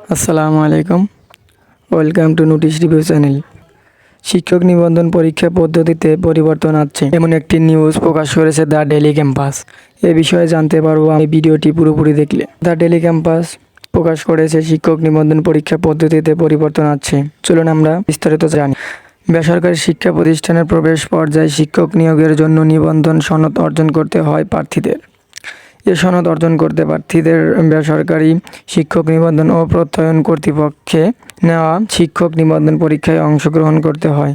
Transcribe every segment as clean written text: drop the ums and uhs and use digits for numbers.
আসসালামু আলাইকুম। Welcome to notice review channel. শিক্ষক নিবন্ধন পরীক্ষা পদ্ধতিতে পরিবর্তন আসছে এমন একটি নিউজ প্রকাশ করেছে দ্য ডেইলি ক্যাম্পাস। এ বিষয়ে জানতে পারবো আমি ভিডিওটি পুরোপুরি দেখলে। দ্য ডেইলি ক্যাম্পাস প্রকাশ করেছে শিক্ষক নিবন্ধন পরীক্ষা পদ্ধতিতে পরিবর্তন আসছে। চলুন আমরা বিস্তারিত জানি। বেসরকারি শিক্ষা প্রতিষ্ঠানের প্রবেশ পর্যায়ে শিক্ষক নিয়োগের জন্য নিবন্ধন সনদ অর্জন করতে হয় প্রার্থীদের। এ সনদ অর্জন করতে প্রার্থীদের বেসরকারি শিক্ষক নিবন্ধন ও প্রত্যয়ন কর্তৃপক্ষে নেওয়া শিক্ষক নিবন্ধন পরীক্ষায় অংশগ্রহণ করতে হয়।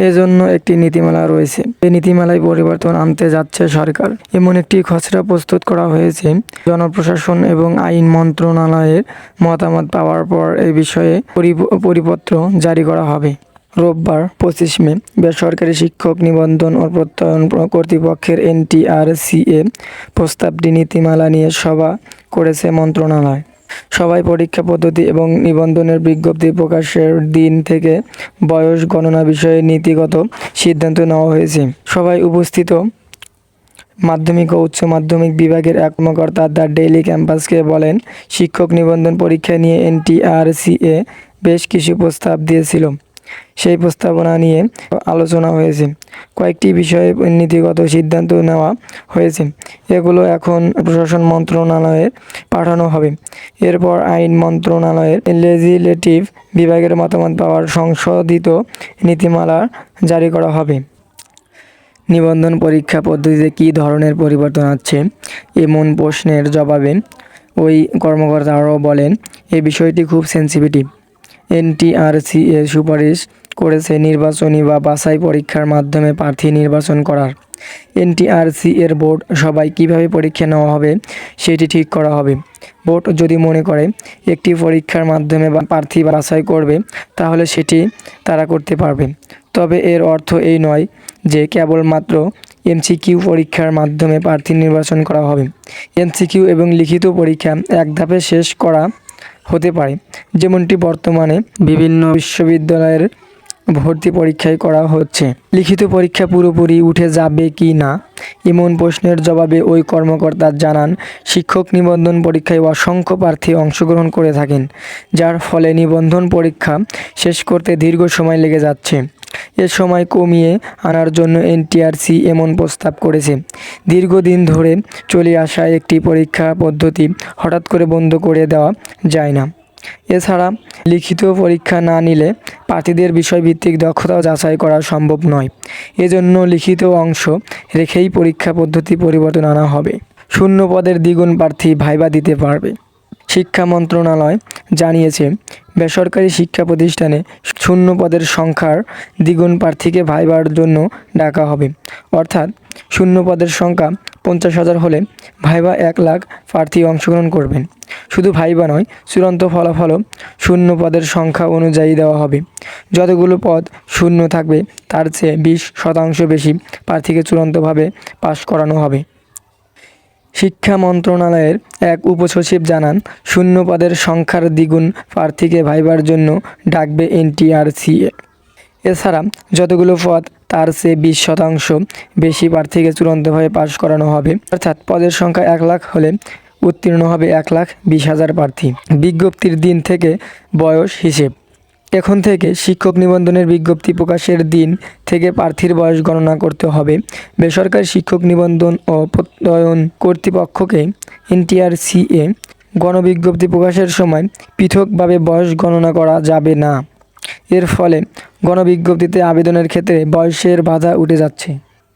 এজন্য একটি নীতিমালা রয়েছে। এই নীতিমালায় পরিবর্তন আনতে যাচ্ছে সরকার। এমন একটি খসড়া প্রস্তুত করা হয়েছে। জনপ্রশাসন এবং আইন মন্ত্রণালয়ের মতামত পাওয়ার পর এই বিষয়ে পরিপত্র জারি করা হবে। রোববার 25 মে বেসরকারি শিক্ষক নিবন্ধন ও প্রত্যয়ন কর্তৃপক্ষের NTRCA প্রস্তাবটি নীতিমালা নিয়ে সভা করেছে মন্ত্রণালয়। সভায় পরীক্ষা পদ্ধতি এবং নিবন্ধনের বিজ্ঞপ্তি প্রকাশের দিন থেকে বয়স গণনা বিষয়ে নীতিগত সিদ্ধান্ত নেওয়া হয়েছে। সভায় উপস্থিত মাধ্যমিক ও উচ্চ মাধ্যমিক বিভাগের এক কর্মকর্তা দ্য ডেইলি ক্যাম্পাসকে বলেন, শিক্ষক নিবন্ধন পরীক্ষা নিয়ে NTRCA বেশ কিছু প্রস্তাব দিয়েছিল। সেই প্রস্তাবনা নিয়ে আলোচনা হয়েছে। কয়েকটি বিষয়ে নীতিগত সিদ্ধান্ত নেওয়া হয়েছে। এগুলো এখন প্রশাসন মন্ত্রণালয়ে পাঠানো হবে। এরপর আইন মন্ত্রণালয়ের লেজিসলেটিভ বিভাগের মতামত পাওয়ার সংশোধিত নীতিমালা জারি করা হবে। নিবন্ধন পরীক্ষা পদ্ধতিতে কী ধরনের পরিবর্তন আসছে এমন প্রশ্নের জবাবে ওই কর্মকর্তা আরও বলেন, এই বিষয়টি খুব সেনসিটিভ। NTRCA সুপারিশ করেছে নির্বাচনী বা বাছাই পরীক্ষার মাধ্যমে প্রার্থী নির্বাচন করার। NTRCA বোর্ড সবাই কিভাবে পরীক্ষা নেওয়া হবে সেটি ঠিক করা হবে। বোর্ড যদি মনে করে একটি পরীক্ষার মাধ্যমে প্রার্থী বাছাই করবে তাহলে সেটি তারা করতে পারবে। তবে এর অর্থ এই নয় যে কেবলমাত্র MCQ পরীক্ষার মাধ্যমে প্রার্থী নির্বাচন করা হবে। MCQ এবং লিখিত পরীক্ষা এক ধাপে শেষ করা হতে পারে, যেমনটি বর্তমানে বিভিন্ন বিশ্ববিদ্যালয়ের ভর্তি পরীক্ষায় করা হচ্ছে। লিখিত পরীক্ষা পুরোপুরি উঠে যাবে কি না এমন প্রশ্নের জবাবে ওই কর্মকর্তা জানান, শিক্ষক নিবন্ধন পরীক্ষায় অসংখ্য প্রার্থী অংশগ্রহণ করে থাকেন, যার ফলে নিবন্ধন পরীক্ষা শেষ করতে দীর্ঘ সময় লেগে যাচ্ছে। এ সময় কমিয়ে আনার জন্য NTRC এমন প্রস্তাব করেছে। দীর্ঘদিন ধরে চলে আসা একটি পরীক্ষা পদ্ধতি হঠাৎ করে বন্ধ করে দেওয়া যায় না। এছাড়া লিখিত পরীক্ষা না নিলে প্রার্থীদের বিষয়ভিত্তিক দক্ষতা যাচাই করা সম্ভব নয়। এজন্য লিখিত অংশ রেখেই পরীক্ষা পদ্ধতি পরিবর্তন আনা হবে। শূন্য পদের দ্বিগুণ প্রার্থী ভাইবা দিতে পারবে। শিক্ষা মন্ত্রণালয় জানিয়েছে, বেসরকারি শিক্ষা প্রতিষ্ঠানে শূন্য পদের সংখ্যার দ্বিগুণ প্রার্থীকে ভাইবার জন্য ডাকা হবে। অর্থাৎ শূন্য পদের সংখ্যা 50,000 হলে ভাইবা 1 লাখ প্রার্থী অংশগ্রহণ করবেন। শুধু ভাইবা নয়, চূড়ান্ত ফলাফলও শূন্য পদের সংখ্যা অনুযায়ী দেওয়া হবে। যতগুলো পদ শূন্য থাকবে তার চেয়ে 20% বেশি প্রার্থীকে চূড়ান্তভাবে পাশ করানো হবে। শিক্ষা মন্ত্রণালয়ের এক উপসচিব জানান, শূন্য পদের সংখ্যার দ্বিগুণ প্রার্থীকে ভাইবার জন্য ডাকবে NTRCA। এছাড়া যতগুলো পদ তার চেয়ে 20% বেশি প্রার্থীকে চূড়ান্তভাবে পাশ করানো হবে। অর্থাৎ পদের সংখ্যা 1 লাখ হলে উত্তীর্ণ হবে 1,20,000 প্রার্থী। বিজ্ঞপ্তির দিন থেকে বয়স হিসেব। এখন থেকে শিক্ষক নিবন্ধনের বিজ্ঞপ্তি প্রকাশের দিন থেকে প্রার্থীর বয়স গণনা করতে হবে। বেসরকারি শিক্ষক নিবন্ধন ও প্রত্যয়ন কর্তৃপক্ষকে NTRCA গণবিজ্ঞপ্তি প্রকাশের সময় পৃথকভাবে বয়স গণনা করা যাবে না। এর ফলে গণবিজ্ঞপ্তিতে আবেদনের ক্ষেত্রে বয়সের বাধা উঠে যাচ্ছে।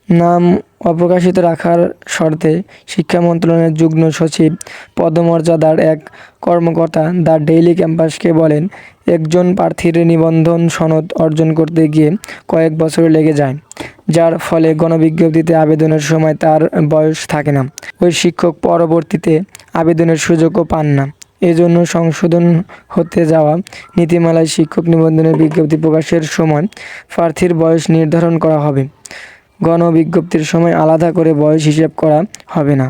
নাম অপ্রকাশিত রাখার শর্তে শিক্ষা মন্ত্রণালয়ের যুগ্ম সচিব পদমর্যাদার এক কর্মকর্তা দ্য ডেইলি ক্যাম্পাসকে বলেন, একজন প্রার্থীর নিবন্ধন সনদ অর্জন করতে গিয়ে কয়েক বছর লেগে যায়, যার ফলে গণবিজ্ঞপ্তিতে আবেদনের সময় তার বয়স থাকে না। ওই শিক্ষক পরবর্তীতে আবেদনের সুযোগও পান না। এজন্য সংশোধন হতে যাওয়া নীতিমালায় শিক্ষক নিবন্ধনের বিজ্ঞপ্তি প্রকাশের সময় প্রার্থীর বয়স নির্ধারণ করা হবে। গণবিজ্ঞপ্তির সময় আলাদা করে বয়স হিসাব করা হবে না।